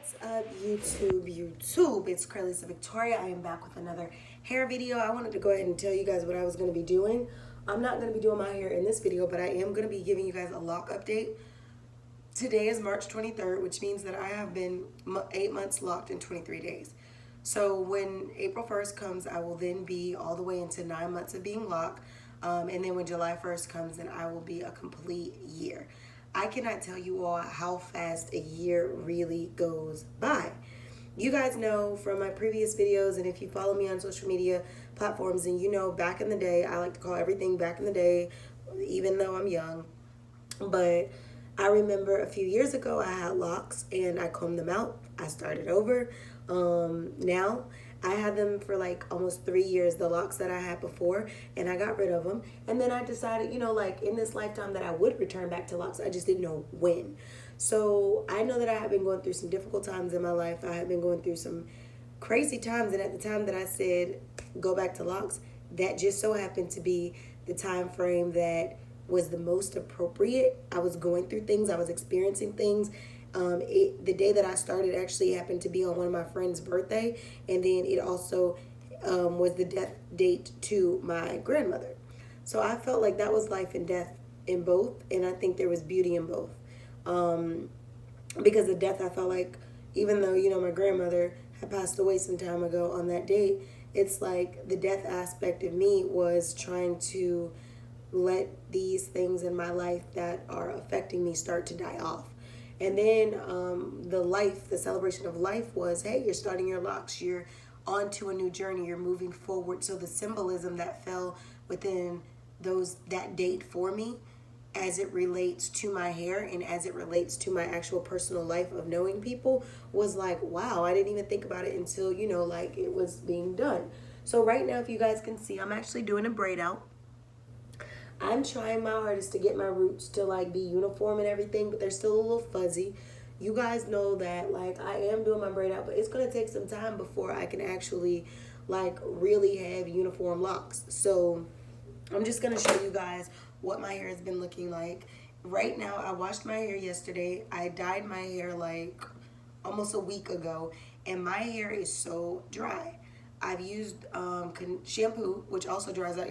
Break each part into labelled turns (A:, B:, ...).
A: What's up, YouTube? It's Cralisa Victoria. I am back with another hair video. I wanted to go ahead and tell you guys what I was going to be doing. I'm not going to be doing my hair in this video, but I am going to be giving you guys a lock update. Today is March 23rd, which means that I have been 8 months locked in 23 days. So when April 1st comes, I will then be all the way into 9 months of being locked. And then when July 1st comes, then I will be a complete year. I cannot tell you all how fast a year really goes by. You guys know from my previous videos, and if you follow me on social media platforms, and you know back in the day, I like to call everything back in the day, even though I'm young. But I remember a few years ago, I had locks and I combed them out. I started over. Now I had them for like almost 3 years, the locks that I had before, and I got rid of them. And then I decided, like in this lifetime that I would return back to locks. I just didn't know when. So I know that I have been going through some difficult times in my life. I have been going through some crazy times. And at the time that I said go back to locks, that just so happened to be the time frame that was the most appropriate. I was going through things. I was experiencing things. The day that I started actually happened to be on one of my friend's birthday, and then it also was the death date to my grandmother. So I felt like that was life and death in both, and I think there was beauty in both. Because the death, I felt like, even though, my grandmother had passed away some time ago on that date, it's like the death aspect of me was trying to let these things in my life that are affecting me start to die off. And then the celebration of life was, hey, you're starting your locks. You're on to a new journey. You're moving forward. So the symbolism that fell within that date for me as it relates to my hair and as it relates to my actual personal life of knowing people was like, wow, I didn't even think about it until, like it was being done. So right now, if you guys can see, I'm actually doing a braid out. I'm trying my hardest to get my roots to like be uniform and everything, but they're still a little fuzzy. You guys know that like I am doing my braid out, but it's going to take some time before I can actually like really have uniform locks. So I'm just going to show you guys what my hair has been looking like. Right now, I washed my hair yesterday. I dyed my hair like almost a week ago, and my hair is so dry. I've used shampoo, which also dries out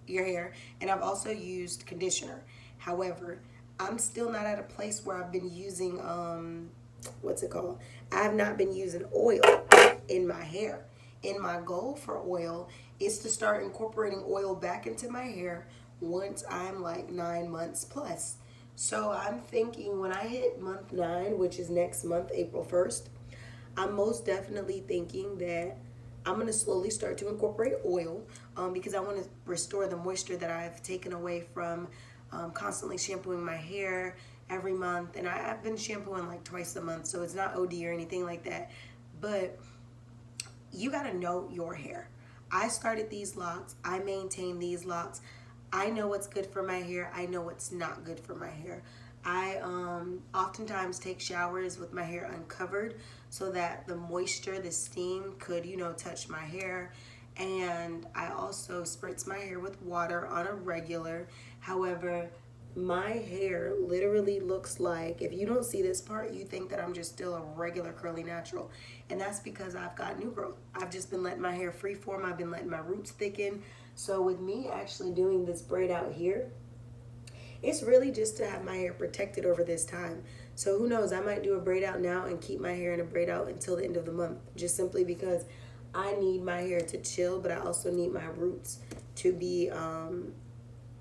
A: your hair, and I've also used conditioner. However, I'm still not at a place where I've been using, what's it called? I have not been using oil in my hair. And my goal for oil is to start incorporating oil back into my hair once I'm like 9 months plus. So I'm thinking when I hit month 9, which is next month, April 1st, I'm most definitely thinking that I'm going to slowly start to incorporate oil because I want to restore the moisture that I've taken away from constantly shampooing my hair every month. And I've been shampooing like twice a month, so it's not OD or anything like that. But you got to know your hair. I started these locks. I maintain these locks. I know what's good for my hair. I know what's not good for my hair. I oftentimes take showers with my hair uncovered so that the moisture, the steam could, touch my hair. And I also spritz my hair with water on a regular. However, my hair literally looks like, if you don't see this part, you think that I'm just still a regular curly natural. And that's because I've got new growth. I've just been letting my hair freeform. I've been letting my roots thicken. So with me actually doing this braid out here, it's really just to have my hair protected over this time. So who knows, I might do a braid out now and keep my hair in a braid out until the end of the month, just simply because I need my hair to chill, but I also need my roots to be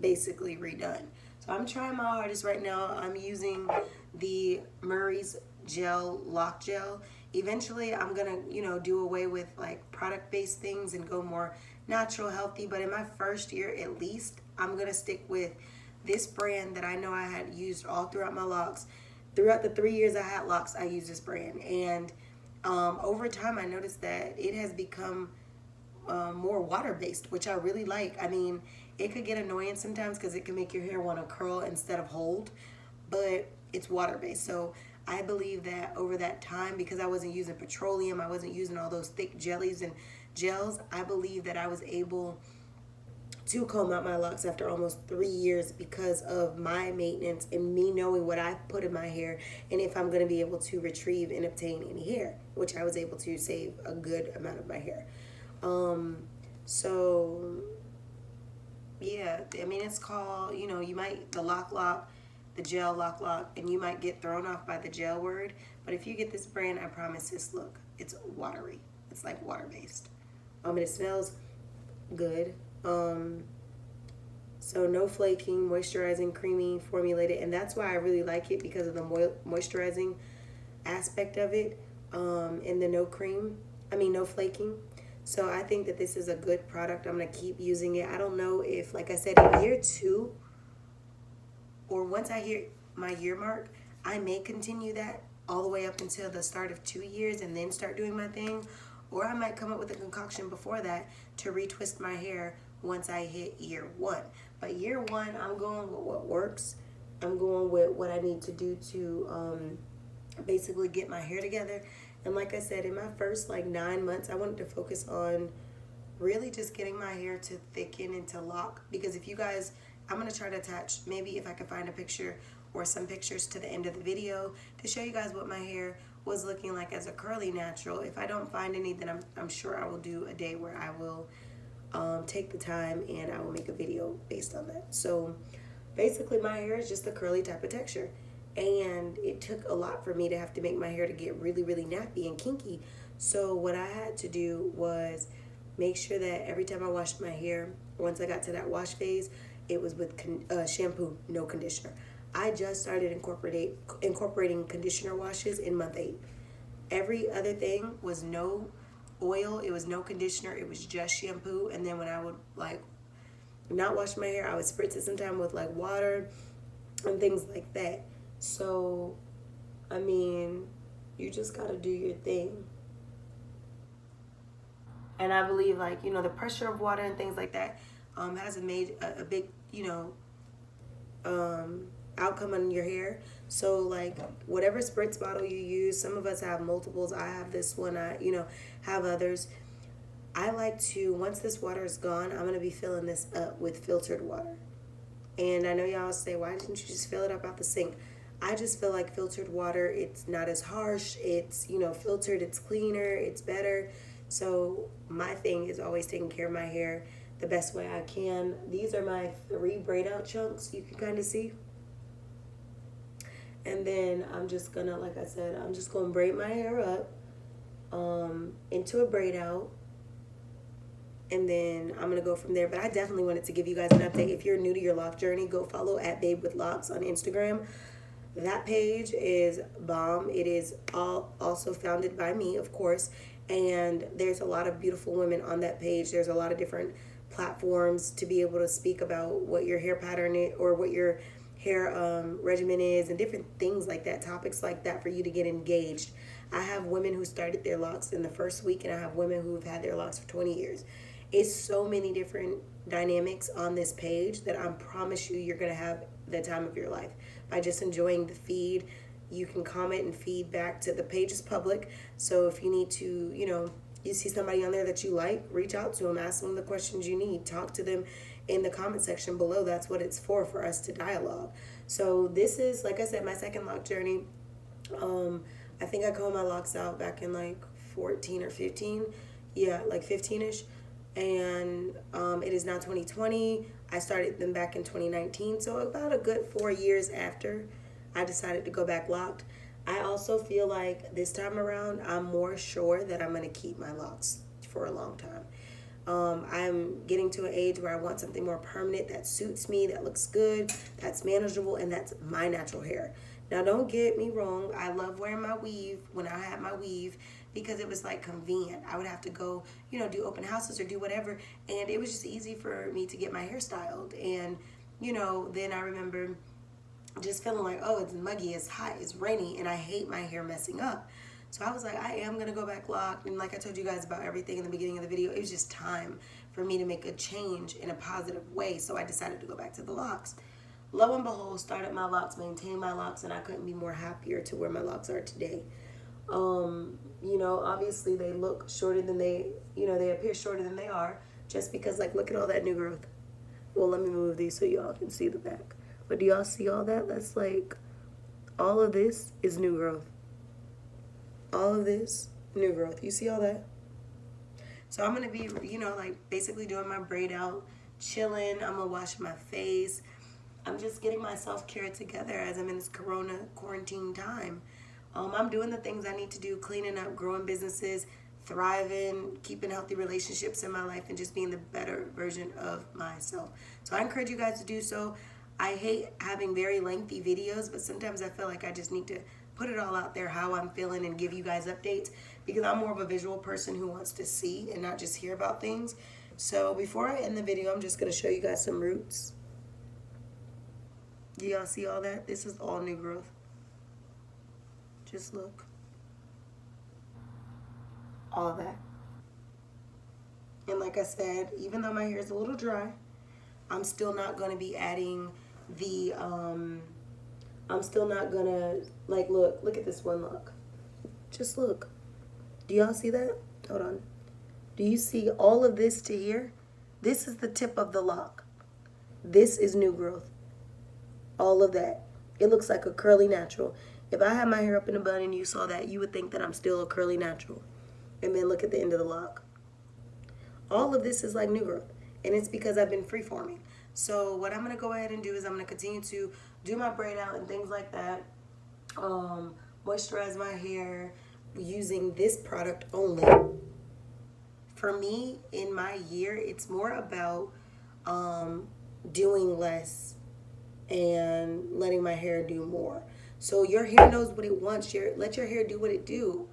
A: basically redone. So I'm trying my hardest right now. I'm using the Murray's gel, lock gel. Eventually I'm gonna, do away with like product-based things and go more natural, healthy. But in my first year at least, I'm gonna stick with this brand that I know I had used all throughout my locks. Throughout the 3 years I had locks, I used this brand. And over time, I noticed that it has become more water-based, which I really like. I mean, it could get annoying sometimes because it can make your hair want to curl instead of hold, but it's water-based. So I believe that over that time, because I wasn't using petroleum, I wasn't using all those thick jellies and gels, I believe that I was able to comb out my locks after almost 3 years because of my maintenance and me knowing what I put in my hair and if I'm going to be able to retrieve and obtain any hair, which I was able to save a good amount of my hair. So yeah, I mean, it's called, you know, you might, the lock, the gel lock, and you might get thrown off by the gel word. But if you get this brand, I promise this look, it's watery. It's like water-based. And it smells good. So no flaking, moisturizing, creamy, formulated. And that's why I really like it, because of the moisturizing aspect of it. And the no flaking. So I think that this is a good product. I'm going to keep using it. I don't know if, like I said, in year 2 or once I hit my year mark, I may continue that all the way up until the start of 2 years and then start doing my thing. Or I might come up with a concoction before that to retwist my hair once I hit year 1. But year 1, I'm going with what works. I'm going with what I need to do to basically get my hair together. And like I said, in my first 9 months, I wanted to focus on really just getting my hair to thicken and to lock. Because if you guys, I'm going to try to attach, maybe if I can find a picture or some pictures to the end of the video to show you guys what my hair was looking like as a curly natural. If I don't find any, then I'm sure I will do a day where I will take the time and I will make a video based on that. So basically my hair is just a curly type of texture. And it took a lot for me to have to make my hair to get really, really nappy and kinky. So what I had to do was make sure that every time I washed my hair, once I got to that wash phase, it was with shampoo, no conditioner. I just started incorporating conditioner washes in month 8. Every other thing was no oil, it was no conditioner, it was just shampoo. And then when I would not wash my hair, I would spritz it sometime with water and things like that. So, I mean, you just got to do your thing. And I believe, the pressure of water and things like that hasn't made a big, outcome on your hair. So, whatever spritz bottle you use, some of us have multiples. I have this one. I, have others. I like to, once this water is gone, I'm going to be filling this up with filtered water. And I know y'all say, why didn't you just fill it up out the sink? I just feel like filtered water, it's not as harsh. It's, filtered, it's cleaner, it's better. So my thing is always taking care of my hair the best way I can. These are my 3 braid out chunks, you can kind of see. And then I'm just gonna, like I said, I'm just gonna braid my hair up into a braid out. And then I'm going to go from there. But I definitely wanted to give you guys an update. If you're new to your lock journey, go follow @BabeWithLocks on Instagram. That page is bomb. It is also founded by me, of course. And there's a lot of beautiful women on that page. There's a lot of different platforms to be able to speak about what your hair pattern is or what your hair regimen is and different things like that, topics like that for you to get engaged. I have women who started their locks in the first week, and I have women who have had their locks for 20 years. It's so many different dynamics on this page that I promise you're going to have the time of your life. By just enjoying the feed, you can comment and feed back to the page is public. So if you need to, you see somebody on there that you like, reach out to them, ask them the questions you need, talk to them in the comment section below. That's what it's for us to dialogue. So this is, like I said, my second lock journey. I think I combed my locks out back in 14 or 15. Yeah, 15-ish. And it is now 2020. I started them back in 2019. So about a good 4 years after I decided to go back locked. I also feel like this time around, I'm more sure that I'm going to keep my locks for a long time. I'm getting to an age where I want something more permanent that suits me, that looks good, that's manageable, and that's my natural hair. Now, don't get me wrong. I love wearing my weave when I had my weave because it was convenient. I would have to go, do open houses or do whatever. And it was just easy for me to get my hair styled. And, then I remember just feeling like, oh, it's muggy, it's hot, it's rainy, and I hate my hair messing up. So I was like, I am going to go back locked. And like I told you guys about everything in the beginning of the video, it was just time for me to make a change in a positive way. So I decided to go back to the locks. Lo and behold, started my locks, maintained my locks, and I couldn't be more happier to where my locks are today. Obviously they look shorter than they appear shorter than they are just because, look at all that new growth. Well, let me move these so y'all can see the back. But do y'all see all that? That's like, all of this is new growth. All of this, new growth. You see all that? So I'm going to be, you know, like basically doing my braid out, chilling. I'm going to wash my face. I'm just getting my self-care together as I'm in this corona quarantine time. I'm doing the things I need to do, cleaning up, growing businesses, thriving, keeping healthy relationships in my life, and just being the better version of myself. So I encourage you guys to do so. I hate having very lengthy videos, but sometimes I feel like I just need to put it all out there, how I'm feeling, and give you guys updates, because I'm more of a visual person who wants to see and not just hear about things. So before I end the video, I'm just going to show you guys some roots. Do y'all see all that? This is all new growth. Just look. All that. And like I said, even though my hair is a little dry, I'm still not going to be adding the, I'm still not going to, like, look at this one look. Just look. Do y'all see that? Hold on. Do you see all of this to here? This is the tip of the lock. This is new growth. All of that. It looks like a curly natural. If I had my hair up in a bun and you saw that, you would think that I'm still a curly natural. And then look at the end of the lock. All of this is like new growth. And it's because I've been freeforming. So what I'm going to go ahead and do is I'm going to continue to do my braid out and things like that. Moisturize my hair using this product only. For me, in my year, it's more about doing less and letting my hair do more. So your hair knows what it wants. Let your hair do what it do.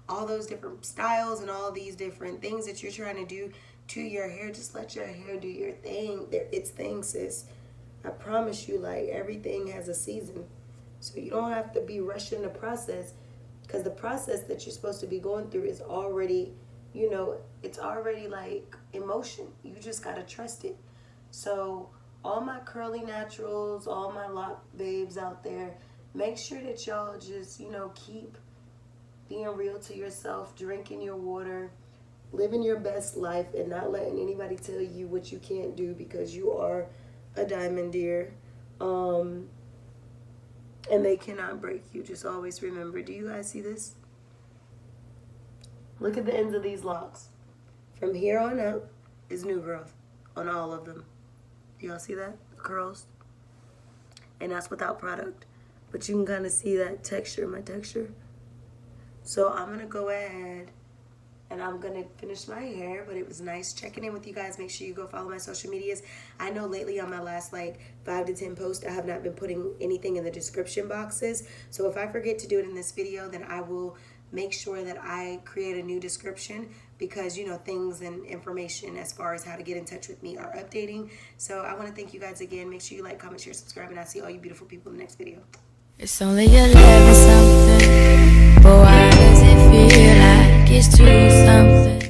A: All those different styles and all these different things that you're trying to do to your hair, just let your hair do your thing. It's things, sis. I promise you, like, everything has a season. So you don't have to be rushing the process, because the process that you're supposed to be going through is already, you know, it's already like emotion. You just got to trust it. So all my curly naturals, all my lock babes out there, make sure that y'all just, you know, keep being real to yourself, drinking your water, living your best life, and not letting anybody tell you what you can't do, because you are a diamond, dear. And they cannot break you. Just always remember. Do you guys see this? Look at the ends of these locks. From here on out is new growth on all of them. Do y'all see that? The curls. And that's without product. But you can kind of see that texture, my texture. So I'm going to go ahead and I'm going to finish my hair. But it was nice checking in with you guys. Make sure you go follow my social medias. I know lately on my last like 5 to 10 posts, I have not been putting anything in the description boxes. So if I forget to do it in this video, then I will make sure that I create a new description, because, you know, things and information as far as how to get in touch with me are updating. So I want to thank you guys again. Make sure you like, comment, share, subscribe, and I'll see all you beautiful people in the next video.
B: It's only 11 something, but why does it feel like it's 2 something?